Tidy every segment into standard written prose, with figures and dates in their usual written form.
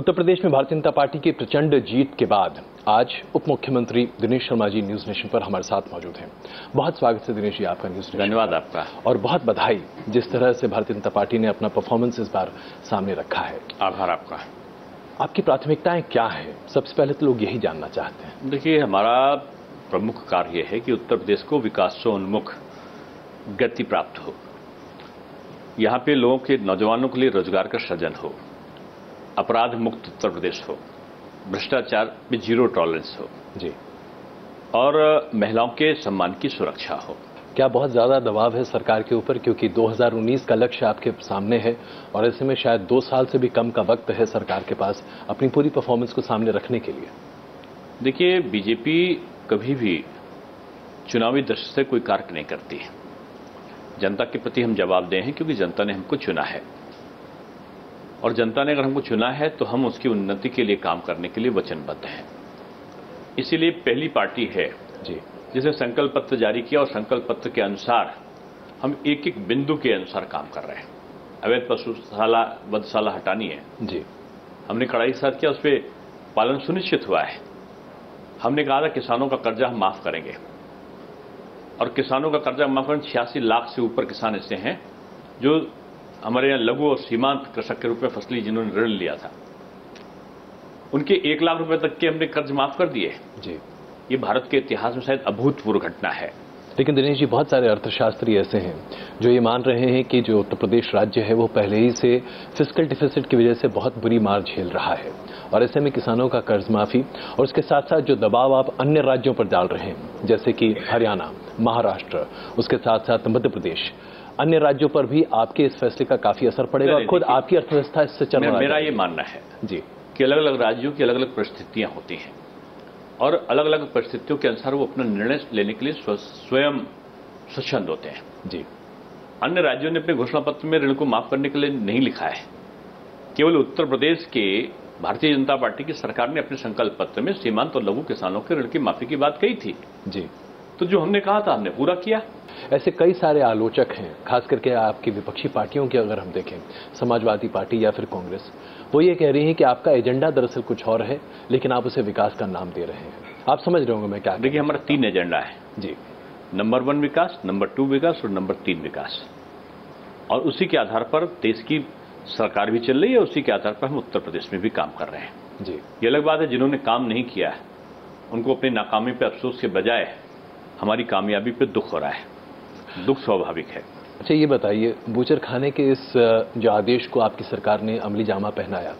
उत्तर प्रदेश में भारतीय जनता पार्टी की प्रचंड जीत के बाद आज उप मुख्यमंत्री दिनेश शर्मा जी न्यूज नेशन पर हमारे साथ मौजूद हैं। बहुत स्वागत है दिनेश जी आपका न्यूज नेशन। धन्यवाद आपका और बहुत बधाई जिस तरह से भारतीय जनता पार्टी ने अपना परफॉर्मेंस इस बार सामने रखा है। आभार आपका। आपकी प्राथमिकताएं क्या है, सबसे पहले तो लोग यही जानना चाहते हैं। देखिए, हमारा प्रमुख कार्य है कि उत्तर प्रदेश को विकासोन्मुख गति प्राप्त हो, यहाँ पे लोगों के नौजवानों के लिए रोजगार का सृजन हो, अपराध मुक्त उत्तर प्रदेश हो, भ्रष्टाचार में जीरो टॉलरेंस हो जी, और महिलाओं के सम्मान की सुरक्षा हो। क्या बहुत ज्यादा दबाव है सरकार के ऊपर, क्योंकि 2019 का लक्ष्य आपके सामने है और ऐसे में शायद 2 साल से भी कम का वक्त है सरकार के पास अपनी पूरी परफॉर्मेंस को सामने रखने के लिए? देखिए, बीजेपी कभी भी चुनावी दृष्टि से कोई कार्य नहीं करती है। जनता के प्रति हम जवाबदेह हैं, क्योंकि जनता ने हमको चुना है और जनता ने अगर हमको चुना है तो हम उसकी उन्नति के लिए काम करने के लिए वचनबद्ध हैं। इसीलिए पहली पार्टी है जी जिसने संकल्प पत्र जारी किया और संकल्प पत्र के अनुसार हम एक एक बिंदु के अनुसार काम कर रहे हैं। अवैध पशुशाला वधशाला हटानी है जी, हमने कड़ाई के साथ किया, उस पर पालन सुनिश्चित हुआ है। हमने कहा था किसानों का कर्जा हम माफ करेंगे और किसानों का कर्जा माफ करने 86 लाख से ऊपर किसान ऐसे हैं जो हमारे यहाँ लघु और सीमांत कृषक के रूप में फसली जिन्होंने ऋण लिया था, उनके 1 लाख रुपए तक के हमने कर्ज माफ कर दिए जी। ये भारत के इतिहास में शायद अभूतपूर्व घटना है। लेकिन दिनेश जी, बहुत सारे अर्थशास्त्री ऐसे हैं जो ये मान रहे हैं कि जो उत्तर प्रदेश राज्य है वो पहले ही से फिस्कल डिफिसिट की वजह से बहुत बुरी मार झेल रहा है और ऐसे में किसानों का कर्ज माफी और उसके साथ साथ जो दबाव आप अन्य राज्यों पर डाल रहे हैं जैसे कि हरियाणा, महाराष्ट्र, उसके साथ साथ मध्य प्रदेश, अन्य राज्यों पर भी आपके इस फैसले का काफी असर पड़ेगा और खुद आपकी अर्थव्यवस्था इससे चल रही है। मेरा ये मानना है जी कि अलग अलग राज्यों की अलग अलग परिस्थितियां होती हैं और अलग अलग परिस्थितियों के अनुसार वो अपना निर्णय लेने के लिए स्वयं स्वच्छंद होते हैं जी। अन्य राज्यों ने अपने घोषणा पत्र में ऋण को माफ करने के लिए नहीं लिखा है। केवल उत्तर प्रदेश के भारतीय जनता पार्टी की सरकार ने अपने संकल्प पत्र में सीमांत और लघु किसानों के ऋण की माफी की बात कही थी जी। तो जो हमने कहा था हमने पूरा किया। ऐसे कई सारे आलोचक हैं, खास करके आपकी विपक्षी पार्टियों की अगर हम देखें, समाजवादी पार्टी या फिर कांग्रेस, वो ये कह रही है कि आपका एजेंडा दरअसल कुछ और है लेकिन आप उसे विकास का नाम दे रहे हैं। आप समझ रहे होंगे मैं क्या? देखिए, हमारा 3 एजेंडा है जी। नंबर 1 विकास, नंबर 2 विकास और नंबर 3 विकास, और उसी के आधार पर देश की सरकार भी चल रही है, उसी के आधार पर हम उत्तर प्रदेश में भी काम कर रहे हैं जी। ये अलग बात है जिन्होंने काम नहीं किया है उनको अपनी नाकामी पे अफसोस के बजाय हमारी कामयाबी पे दुख हो रहा है। दुख स्वाभाविक है। अच्छा, ये बताइए, बूचर खाने के इस जो आदेश को आपकी सरकार ने अमली जामा पहनाया,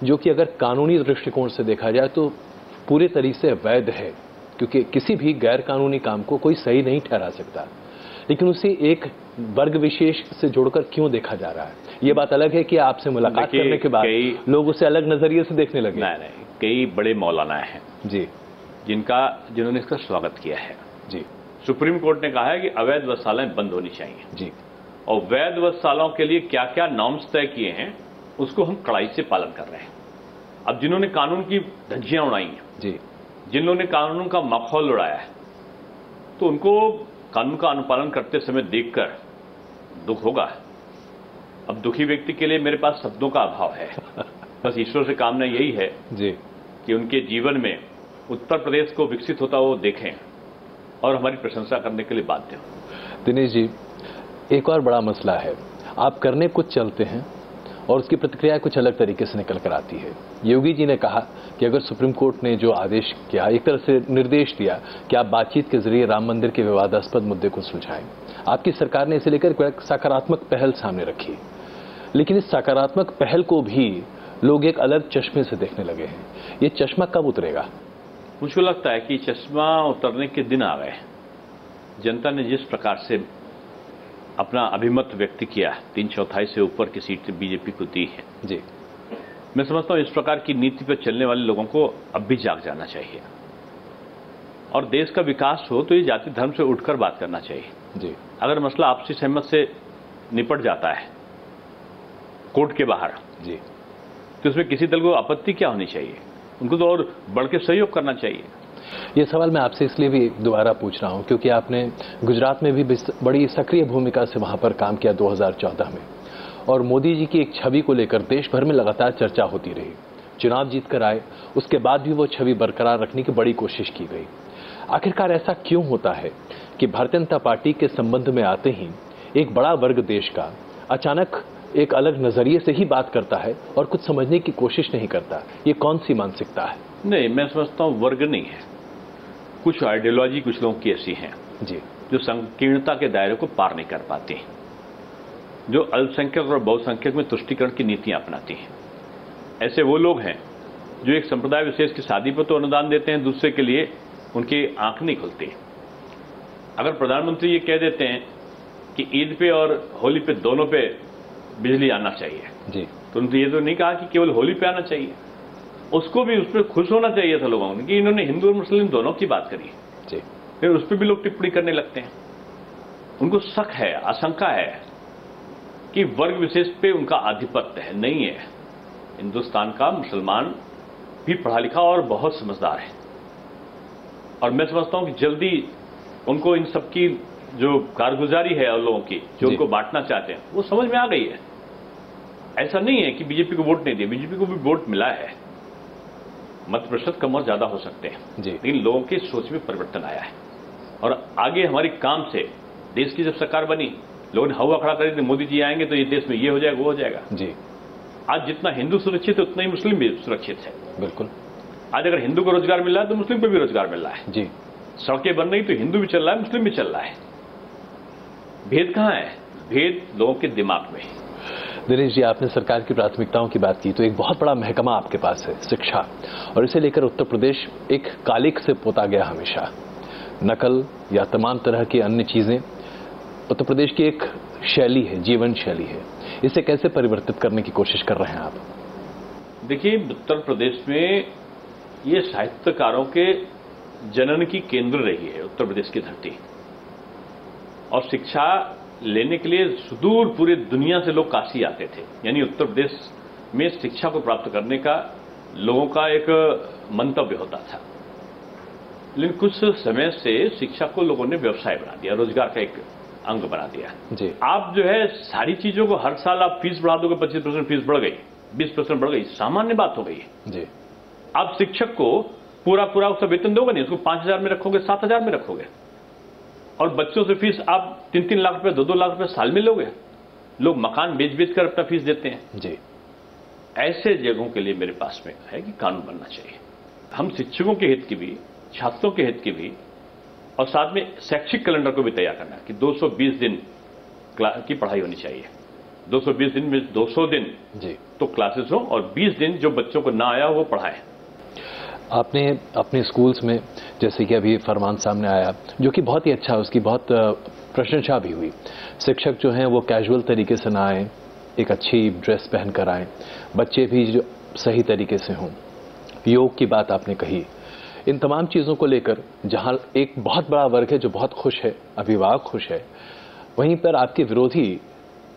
जो कि अगर कानूनी दृष्टिकोण से देखा जाए तो पूरे तरीके से वैध है, क्योंकि किसी भी गैर कानूनी काम को कोई सही नहीं ठहरा सकता, लेकिन उसे एक वर्ग विशेष से जोड़कर क्यों देखा जा रहा है? ये बात अलग है कि आपसे मुलाकात करने के बाद लोग उसे अलग नजरिए से देखने लगे। नहीं, कई बड़े मौलाना हैं जी जिन्होंने इसका स्वागत किया है जी। सुप्रीम कोर्ट ने कहा है कि अवैध वधशालाएं बंद होनी चाहिए जी, और वैध वधशालाओं के लिए क्या क्या नॉर्म्स तय किए हैं उसको हम कड़ाई से पालन कर रहे हैं। अब जिन्होंने कानून की धज्जियां उड़ाई हैं जी, जिन्होंने कानून का माहौल उड़ाया है, तो उनको कानून का अनुपालन करते समय देखकर दुख होगा। अब दुखी व्यक्ति के लिए मेरे पास शब्दों का अभाव है। बस ईश्वर से कामना यही है जी कि उनके जीवन में उत्तर प्रदेश को विकसित होता वो देखें और हमारी प्रशंसा करने के लिए बाध्य हो। दिनेश जी, एक और बड़ा मसला है, आप करने कुछ चलते हैं और उसकी प्रतिक्रिया कुछ अलग तरीके से निकल कर आती है। योगी जी ने कहा कि अगर सुप्रीम कोर्ट ने जो आदेश किया, एक तरह से निर्देश दिया कि आप बातचीत के जरिए राम मंदिर के विवादास्पद मुद्दे को सुलझाएं, आपकी सरकार ने इसे लेकर एक सकारात्मक पहल सामने रखी, लेकिन इस सकारात्मक पहल को भी लोग एक अलग चश्मे से देखने लगे हैं। ये चश्मा कब उतरेगा? मुझको लगता है कि चश्मा उतरने के दिन आ गए। जनता ने जिस प्रकार से अपना अभिमत व्यक्त किया, 3/4 से ऊपर की सीट बीजेपी को दी है जी, मैं समझता हूं इस प्रकार की नीति पर चलने वाले लोगों को अब भी जाग जाना चाहिए और देश का विकास हो तो ये जाति धर्म से उठकर बात करना चाहिए जी। अगर मसला आपसी सहमत से निपट जाता है कोर्ट के बाहर जी, तो उसमें किसी दल को आपत्ति क्या होनी चाहिए? उनको तो और बढ़ के सहयोग करना चाहिए। ये सवाल मैं आपसे इसलिए भी दोबारा पूछ रहा हूं क्योंकि आपने गुजरात में भी बड़ी सक्रिय भूमिका से वहां पर काम किया 2014 में, और मोदी जी की एक छवि को लेकर देश भर में लगातार चर्चा होती रही। चुनाव जीतकर आए, उसके बाद भी वो छवि बरकरार रखने की बड़ी कोशिश की गई। आखिरकार ऐसा क्यों होता है कि भारतीय जनता पार्टी के संबंध में आते ही एक बड़ा वर्ग देश का अचानक एक अलग नजरिए से ही बात करता है और कुछ समझने की कोशिश नहीं करता? ये कौन सी मानसिकता है? नहीं, मैं समझता हूं वर्ग नहीं है, कुछ आइडियोलॉजी कुछ लोगों की ऐसी है जी, जो संकीर्णता के दायरे को पार नहीं कर पाती, जो अल्पसंख्यक और बहुसंख्यक में तुष्टीकरण की नीतियां अपनाती हैं। ऐसे वो लोग हैं जो एक संप्रदाय विशेष की शादी पर तो अनुदान देते हैं, दूसरे के लिए उनकी आंख नहीं खुलती। अगर प्रधानमंत्री ये कह देते हैं कि ईद पे और होली पे दोनों पे बिजली आना चाहिए जी, तो उन्होंने ये तो नहीं कहा कि केवल होली पे आना चाहिए, उसको भी उस पर खुश होना चाहिए था लोगों ने कि इन्होंने हिंदू और मुस्लिम दोनों की बात करी जी। फिर उस पर भी लोग टिप्पणी करने लगते हैं। उनको शक है, आशंका है कि वर्ग विशेष पे उनका आधिपत्य है। नहीं है, हिंदुस्तान का मुसलमान भी पढ़ा लिखा और बहुत समझदार है, और मैं समझता हूं कि जल्दी उनको इन सबकी जो कारगुजारी है और लोगों की जो उनको बांटना चाहते हैं वो समझ में आ गई है। ऐसा नहीं है कि बीजेपी को वोट नहीं दिया, बीजेपी को भी वोट मिला है, मत प्रतिशत कम और ज्यादा हो सकते हैं, लेकिन लोगों की सोच में परिवर्तन आया है। और आगे हमारी काम से देश की जब सरकार बनी, लोगों ने हवा खड़ा कर दी मोदी जी आएंगे तो ये देश में ये हो जाएगा वो हो जाएगा जी। आज जितना हिंदू सुरक्षित है उतना ही मुस्लिम भी सुरक्षित है। बिल्कुल। आज अगर हिंदू को रोजगार मिल रहा है तो मुस्लिम को भी रोजगार मिल रहा है जी। सड़कें बन रही तो हिंदू भी चल रहा है, मुस्लिम भी चल रहा है। भेद कहां है? भेद लोगों के दिमाग में है। दिनेश जी, आपने सरकार की प्राथमिकताओं की बात की, तो एक बहुत बड़ा महकमा आपके पास है, शिक्षा, और इसे लेकर उत्तर प्रदेश एक कालिक से पोता गया हमेशा। नकल या तमाम तरह की अन्य चीजें उत्तर प्रदेश की एक शैली है, जीवन शैली है। इसे कैसे परिवर्तित करने की कोशिश कर रहे हैं आप? देखिए, उत्तर प्रदेश में ये साहित्यकारों के जनन की केंद्र रही है उत्तर प्रदेश की धरती, और शिक्षा लेने के लिए सुदूर पूरे दुनिया से लोग काशी आते थे। यानी उत्तर प्रदेश में शिक्षा को प्राप्त करने का लोगों का एक मंतव्य होता था। लेकिन कुछ समय से शिक्षा को लोगों ने व्यवसाय बना दिया, रोजगार का एक अंग बना दिया जी। आप जो है सारी चीजों को हर साल आप फीस बढ़ा दोगे, 25% फीस बढ़ गई, 20% बढ़ गई, सामान्य बात हो गई जी। आप शिक्षक को पूरा उसका वेतन दोगे नहीं, उसको 5,000 में रखोगे, 7,000 में रखोगे, और बच्चों से फीस आप 3-3 लाख रुपए 2-2 लाख रुपए साल में लोगे। लोग मकान बेच कर अपना फीस देते हैं जी। ऐसे जगहों के लिए मेरे पास में है कि कानून बनना चाहिए। हम शिक्षकों के हित की भी, छात्रों के हित की भी, और साथ में शैक्षिक कैलेंडर को भी तैयार करना कि 220 दिन की पढ़ाई होनी चाहिए। 220 दिन में 200 दिन जी तो क्लासेस हो, और 20 दिन जो बच्चों को ना आया वो पढ़ाएं। आपने अपने स्कूल्स में, जैसे कि अभी फरमान सामने आया जो कि बहुत ही अच्छा, उसकी बहुत प्रशंसा भी हुई, शिक्षक जो हैं वो कैजुअल तरीके से ना आए, एक अच्छी ड्रेस पहन कर आए, बच्चे भी जो सही तरीके से हों, योग की बात आपने कही। इन तमाम चीज़ों को लेकर जहां एक बहुत बड़ा वर्ग है जो बहुत खुश है, अभिभावक खुश है, वहीं पर आपके विरोधी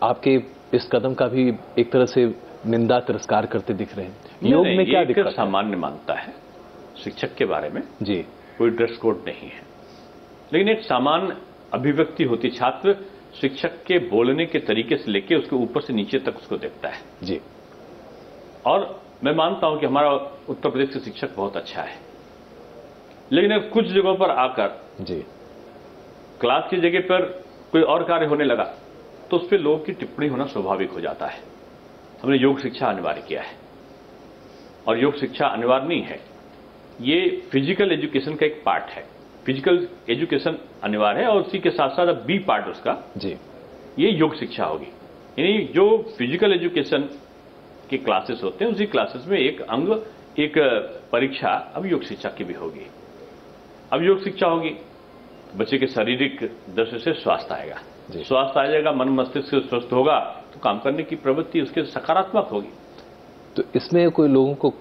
आपके इस कदम का भी एक तरह से निंदा तिरस्कार करते दिख रहे हैं। योग में क्या दिक्कत है? सामान्य मानता है शिक्षक के बारे में जी, कोई ड्रेस कोड नहीं है, लेकिन एक सामान्य अभिव्यक्ति होती। छात्र शिक्षक के बोलने के तरीके से लेकर उसके ऊपर से नीचे तक उसको देखता है जी। और मैं मानता हूं कि हमारा उत्तर प्रदेश का शिक्षक बहुत अच्छा है, लेकिन कुछ जगहों पर आकर जी क्लास की जगह पर कोई और कार्य होने लगा तो उस पर लोगों की टिप्पणी होना स्वाभाविक हो जाता है। हमने योग शिक्षा अनिवार्य किया है, और योग शिक्षा अनिवार्य नहीं है, ये फिजिकल एजुकेशन का एक पार्ट है। फिजिकल एजुकेशन अनिवार्य है, और उसी के साथ साथ बी पार्ट उसका जी, ये योग शिक्षा होगी। यानी जो फिजिकल एजुकेशन के क्लासेस होते हैं उसी क्लासेस में एक अंग, एक परीक्षा अब योग शिक्षा की भी होगी। अब योग शिक्षा होगी, बच्चे के शारीरिक दृष्टि से स्वास्थ्य आएगा, स्वास्थ्य आ जाएगा, मन मस्तिष्क स्वस्थ होगा तो काम करने की प्रवृत्ति उसके सकारात्मक होगी। तो इसमें कोई लोगों को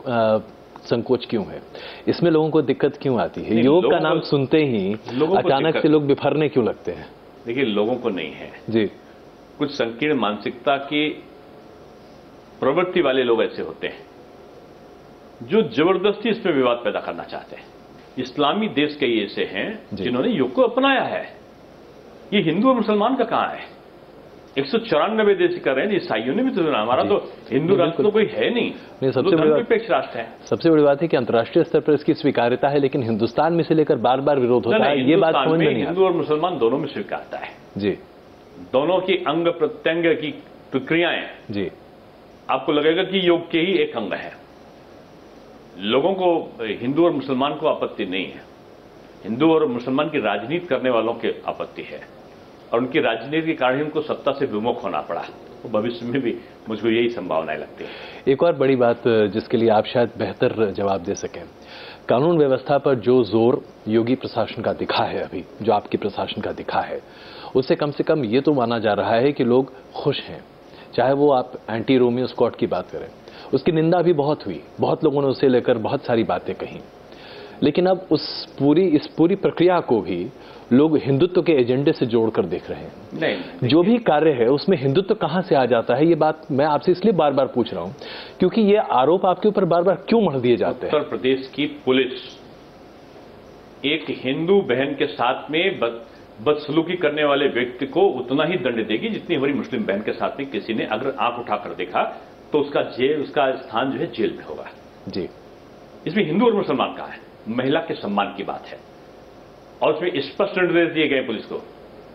संकोच क्यों है? इसमें लोगों को दिक्कत क्यों आती है? योग का नाम सुनते ही अचानक से लोग बिफरने क्यों लगते हैं? देखिए, लोगों को नहीं है जी, कुछ संकीर्ण मानसिकता की प्रवृत्ति वाले लोग ऐसे होते हैं जो जबरदस्ती इसमें विवाद पैदा करना चाहते हैं। इस्लामी देश कई ऐसे हैं जिन्होंने योग को अपनाया है। ये हिंदू और मुसलमान का कहां है? 194 देश कर रहे हैं, ईसाइयों ने भी तो सुना। हमारा तो हिंदू राष्ट्र तो कोई है नहीं, सबसे बड़ी निरपेक्ष राष्ट्र है। सबसे बड़ी बात है कि अंतर्राष्ट्रीय स्तर पर इसकी स्वीकार्यता है, लेकिन हिंदुस्तान में से लेकर बार बार विरोध होता है। ये बात समझ में नहीं आती। हिंदू और मुसलमान दोनों में स्वीकारता है जी, दोनों की अंग प्रत्यंग की प्रक्रियाएं जी, आपको लगेगा कि योग के ही एक अंग है। लोगों को, हिंदू और मुसलमान को आपत्ति नहीं है, हिंदू और मुसलमान की राजनीति करने वालों की आपत्ति है, और उनकी राजनीति के कारण उनको सत्ता से विमुख होना पड़ा। तो भविष्य में भी मुझको यही संभावनाएं लगती है। एक और बड़ी बात जिसके लिए आप शायद बेहतर जवाब दे सकें, कानून व्यवस्था पर जो जोर योगी प्रशासन का दिखा है, अभी जो आपकी प्रशासन का दिखा है, उससे कम से कम ये तो माना जा रहा है कि लोग खुश हैं। चाहे वो आप एंटी रोमियो स्क्वाड की बात करें, उसकी निंदा भी बहुत हुई, बहुत लोगों ने उसे लेकर बहुत सारी बातें कही, लेकिन अब इस पूरी प्रक्रिया को भी लोग हिंदुत्व के एजेंडे से जोड़कर देख रहे हैं। नहीं, जो भी कार्य है उसमें हिंदुत्व कहां से आ जाता है? ये बात मैं आपसे इसलिए बार बार पूछ रहा हूं क्योंकि ये आरोप आपके ऊपर बार बार क्यों मढ़ दिए जाते हैं? उत्तर प्रदेश की पुलिस एक हिंदू बहन के साथ में बदसलूकी करने वाले व्यक्ति को उतना ही दंड देगी जितनी हमारी मुस्लिम बहन के साथ में किसी ने अगर आंख उठाकर देखा तो उसका स्थान जो है जेल में होगा। जी, इसमें हिंदू और मुसलमान का है, महिला के सम्मान की बात है, और उसमें स्पष्ट निर्देश दिए गए पुलिस को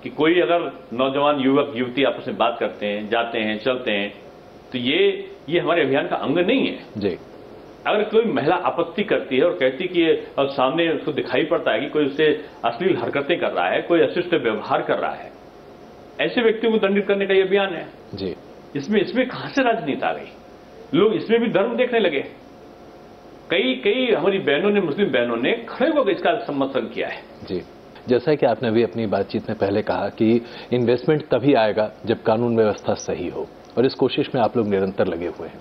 कि कोई अगर नौजवान युवक युवती आपस में बात करते हैं, जाते हैं, चलते हैं, तो ये हमारे अभियान का अंग नहीं है। जी, अगर कोई महिला आपत्ति करती है और कहती कि और सामने उसको दिखाई पड़ता है कि कोई उससे अश्लील हरकतें कर रहा है, कोई अशिष्ट व्यवहार कर रहा है, ऐसे व्यक्तियों को दंडित करने का यह अभियान है। जी, इसमें कहां से राजनीति आ गई? लोग इसमें भी धर्म देखने लगे। कई हमारी बहनों ने, मुस्लिम बहनों ने खड़े होकर इसका समर्थन किया है। जी, जैसा कि आपने अभी अपनी बातचीत में पहले कहा कि इन्वेस्टमेंट तभी आएगा जब कानून व्यवस्था सही हो, और इस कोशिश में आप लोग निरंतर लगे हुए हैं।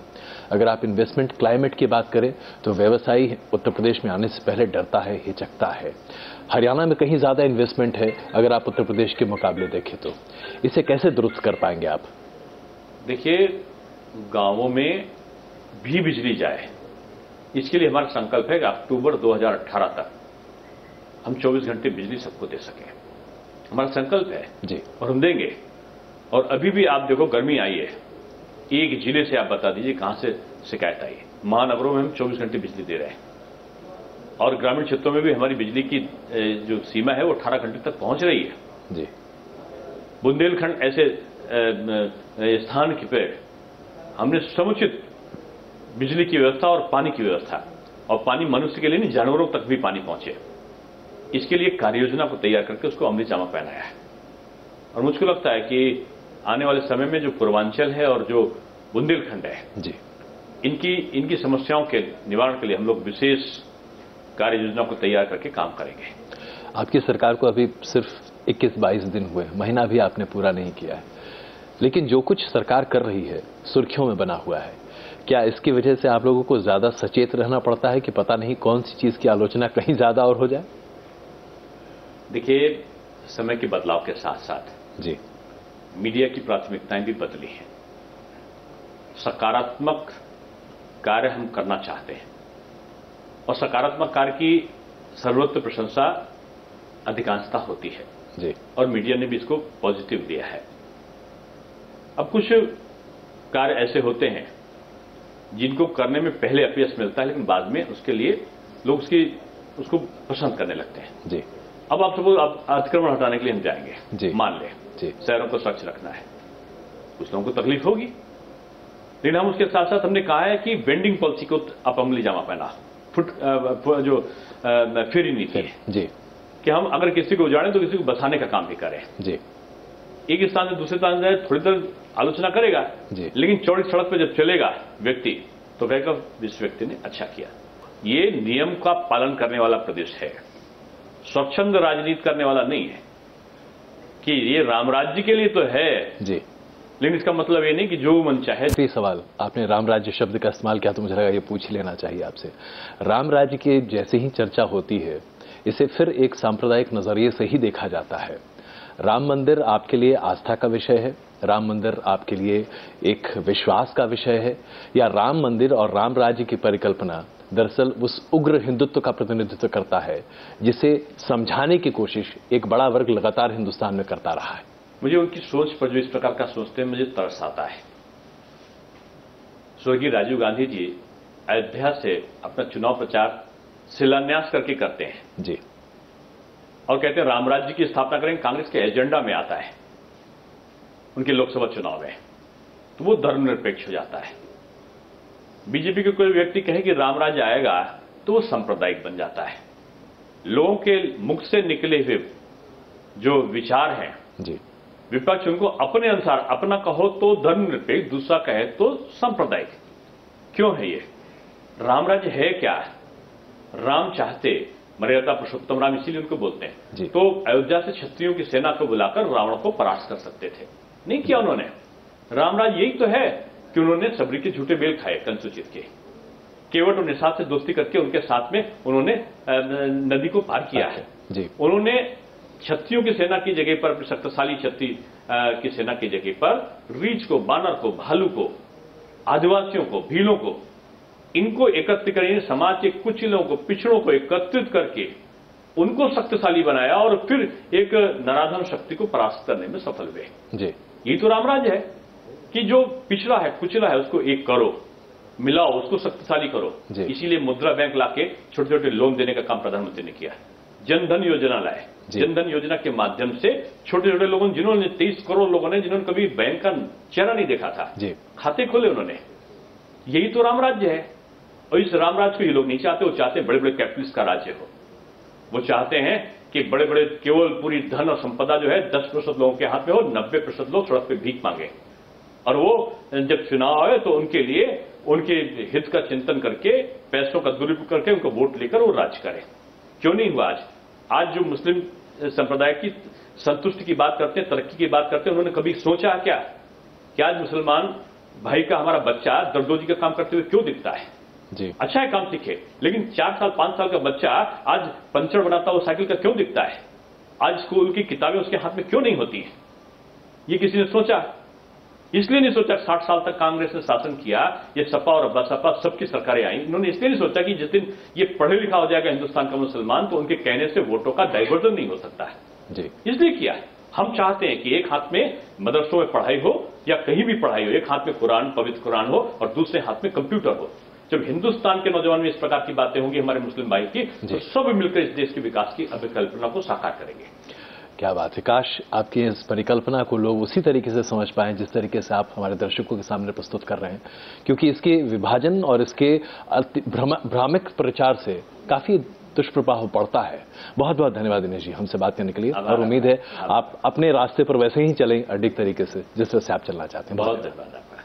अगर आप इन्वेस्टमेंट क्लाइमेट की बात करें तो व्यवसायी उत्तर प्रदेश में आने से पहले डरता है, हिचकता है। हरियाणा में कहीं ज्यादा इन्वेस्टमेंट है अगर आप उत्तर प्रदेश के मुकाबले देखें तो। इसे कैसे दुरुस्त कर पाएंगे आप? देखिए, गांवों में भी बिजली जाए, इसके लिए हमारा संकल्प है कि अक्टूबर 2018 तक हम 24 घंटे बिजली सबको दे सकें। हमारा संकल्प है जी, और हम देंगे। और अभी भी आप देखो, गर्मी आई है, एक जिले से आप बता दीजिए कहां से शिकायत आई है। महानगरों में हम 24 घंटे बिजली दे रहे हैं, और ग्रामीण क्षेत्रों में भी हमारी बिजली की जो सीमा है वो 18 घंटे तक पहुंच रही है। जी, बुंदेलखंड ऐसे स्थान पे हमने समुचित बिजली की व्यवस्था और पानी की व्यवस्था, और पानी मनुष्य के लिए नहीं, जानवरों तक भी पानी पहुंचे, इसके लिए कार्य योजना को तैयार करके उसको अमली जामा पहनाया है। और मुझको लगता है कि आने वाले समय में जो पूर्वांचल है और जो बुंदेलखंड है जी, इनकी समस्याओं के निवारण के लिए हम लोग विशेष कार्य योजना को तैयार करके काम करेंगे। आपकी सरकार को अभी सिर्फ 21-22 दिन हुए, महीना भी आपने पूरा नहीं किया है, लेकिन जो कुछ सरकार कर रही है सुर्खियों में बना हुआ है। क्या इसकी वजह से आप लोगों को ज्यादा सचेत रहना पड़ता है कि पता नहीं कौन सी चीज की आलोचना कहीं ज्यादा और हो जाए? देखिए, समय के बदलाव के साथ साथ जी, मीडिया की प्राथमिकताएं भी बदली हैं। सकारात्मक कार्य हम करना चाहते हैं, और सकारात्मक कार्य की सर्वत्र प्रशंसा अधिकांशता होती है जी, और मीडिया ने भी इसको पॉजिटिव दिया है। अब कुछ कार्य ऐसे होते हैं जिनको करने में पहले अपयश मिलता है, लेकिन बाद में उसके लिए लोग उसको पसंद करने लगते हैं। जी, अब आप सपोज अतिक्रमण हटाने के लिए हम जाएंगे जी, मान लें जी, शहरों को स्वच्छ रखना है, कुछ लोगों को तकलीफ होगी, लेकिन हम उसके साथ साथ हमने कहा है कि वेंडिंग पॉलिसी को आप अमली जामा पहना, जो फेरी नीति है जी, कि हम अगर किसी को उजाड़ें तो किसी को बसाने का काम भी करें जी। एक स्थान से दूसरे स्थान जाए, थोड़ी देर आलोचना करेगा जी, लेकिन चौड़ी सड़क पर जब चलेगा व्यक्ति तो कहेगा इस व्यक्ति ने अच्छा किया। ये नियम का पालन करने वाला प्रदेश है, स्वच्छंद राजनीति करने वाला नहीं है कि ये राम राज्य के लिए तो है जी, लेकिन इसका मतलब ये नहीं कि जो मन चाहे। सवाल आपने राम राज्य शब्द का इस्तेमाल किया तो मुझे लगा ये पूछ ही लेना चाहिए आपसे। राम राज्य की जैसे ही चर्चा होती है इसे फिर एक सांप्रदायिक नजरिए से ही देखा जाता है। राम मंदिर आपके लिए आस्था का विषय है, राम मंदिर आपके लिए एक विश्वास का विषय है, या राम मंदिर और राम राज्य की परिकल्पना दरअसल उस उग्र हिंदुत्व का प्रतिनिधित्व करता है जिसे समझाने की कोशिश एक बड़ा वर्ग लगातार हिंदुस्तान में करता रहा है? मुझे उनकी सोच पर जो इस प्रकार का सोचते हैं मुझे तरस आता है। स्वर्गीय राजीव गांधी जी अयोध्या से अपना चुनाव प्रचार शिलान्यास करके करते हैं जी, और कहते हैं राम राज्य की स्थापना करेंगे, कांग्रेस के एजेंडा में आता है उनके लोकसभा चुनाव में, तो वो धर्मनिरपेक्ष हो जाता है। बीजेपी के कोई व्यक्ति कहे कि राम राज्य आएगा तो वो सांप्रदायिक बन जाता है। लोगों के मुख से निकले हुए जो विचार हैं जी, विपक्ष उनको अपने अनुसार, अपना कहो तो धर्मनिरपेक्ष, दूसरा कहे तो सांप्रदायिक। क्यों है ये? राम राज्य है क्या? राम चाहते, मर्यादा पुरुषोत्तम राम इसीलिए उनको बोलते हैं, तो अयोध्या से क्षत्रियों की सेना को बुलाकर रावण को परास्त कर सकते थे, नहीं किया उन्होंने। रामराज यही तो है कि उन्होंने सबरी के झूठे बेल खाए कंसुचित के, केवट और निषाद से दोस्ती करके उनके साथ में उन्होंने नदी को पार किया है जी। उन्होंने क्षत्रियों की सेना की जगह पर, शक्तिशाली क्षत्रिय की सेना की जगह पर रीछ को, बानर को, भालू को, आदिवासियों को, भीलों को, इनको एकत्रित कर, समाज के कुछ लोगों को, पिछड़ों को एकत्रित करके उनको शक्तिशाली बनाया और फिर एक नराधम शक्ति को परास्त करने में सफल हुए जी। यही तो रामराज है कि जो पिछड़ा है, कुचला है, उसको एक करो, मिलाओ, उसको शक्तिशाली करो। इसीलिए मुद्रा बैंक लाके छोटे छोटे लोन देने का काम प्रधानमंत्री ने किया। जनधन योजना लाए, जनधन योजना के माध्यम से छोटे छोटे लोगों, जिन्होंने 23 करोड़ लोगों ने, जिन्होंने कभी बैंक का चेहरा नहीं देखा था, खाते खोले उन्होंने। यही तो रामराज्य है। और इस रामराज को ये लोग नहीं चाहते, वो चाहते बड़े बड़े कैपिटलिस्ट का राज्य हो। वो चाहते हैं कि बड़े बड़े, केवल पूरी धन और संपदा जो है 10% लोगों के हाथ में हो, 90% लोग सड़क पे भीख मांगे, और वो जब चुनाव आए तो उनके लिए, उनके हित का चिंतन करके, पैसों का दुरुपयोग करके उनको वोट लेकर वो राज करें। क्यों नहीं हुआ आज? आज जो मुस्लिम संप्रदाय की संतुष्टि की बात करते हैं, तरक्की की बात करते हैं, उन्होंने कभी सोचा क्या कि आज मुसलमान भाई का हमारा बच्चा दरदोजी का काम करते हुए क्यों दिखता है जी? अच्छा है काम सीखे, लेकिन 4 साल 5 साल का बच्चा आज पंचर बनाता हुआ साइकिल का क्यों दिखता है? आज स्कूल की किताबें उसके हाथ में क्यों नहीं होती है? ये किसी ने सोचा? इसलिए नहीं सोचा 60 साल तक कांग्रेस ने शासन किया, ये सपा और बसपा सबकी सरकारें आई, इन्होंने इसलिए नहीं सोचा कि जिस दिन ये पढ़े लिखा हो जाएगा हिंदुस्तान का मुसलमान तो उनके कहने से वोटों का डाइवर्जन नहीं हो सकता है जी। इसलिए किया। हम चाहते हैं कि एक हाथ में मदरसों में पढ़ाई हो या कहीं भी पढ़ाई हो, एक हाथ में कुरान, पवित्र कुरान हो और दूसरे हाथ में कंप्यूटर हो। जब हिंदुस्तान के नौजवान में इस प्रकार की बातें होंगी हमारे मुस्लिम भाई की, तो सब मिलकर इस देश के विकास की अभिकल्पना को साकार करेंगे। क्या बात है। काश आपकी इस परिकल्पना को लोग उसी तरीके से समझ पाएं जिस तरीके से आप हमारे दर्शकों के सामने प्रस्तुत कर रहे हैं, क्योंकि इसके विभाजन और इसके भ्रामक प्रचार से काफी दुष्प्रभाव पड़ता है। बहुत बहुत धन्यवाद दिनेश जी हमसे बात करने के लिए, और उम्मीद है आप अपने रास्ते पर वैसे ही चलें अडिग तरीके से जिस तरह से आप चलना चाहते हैं। बहुत धन्यवाद आपका।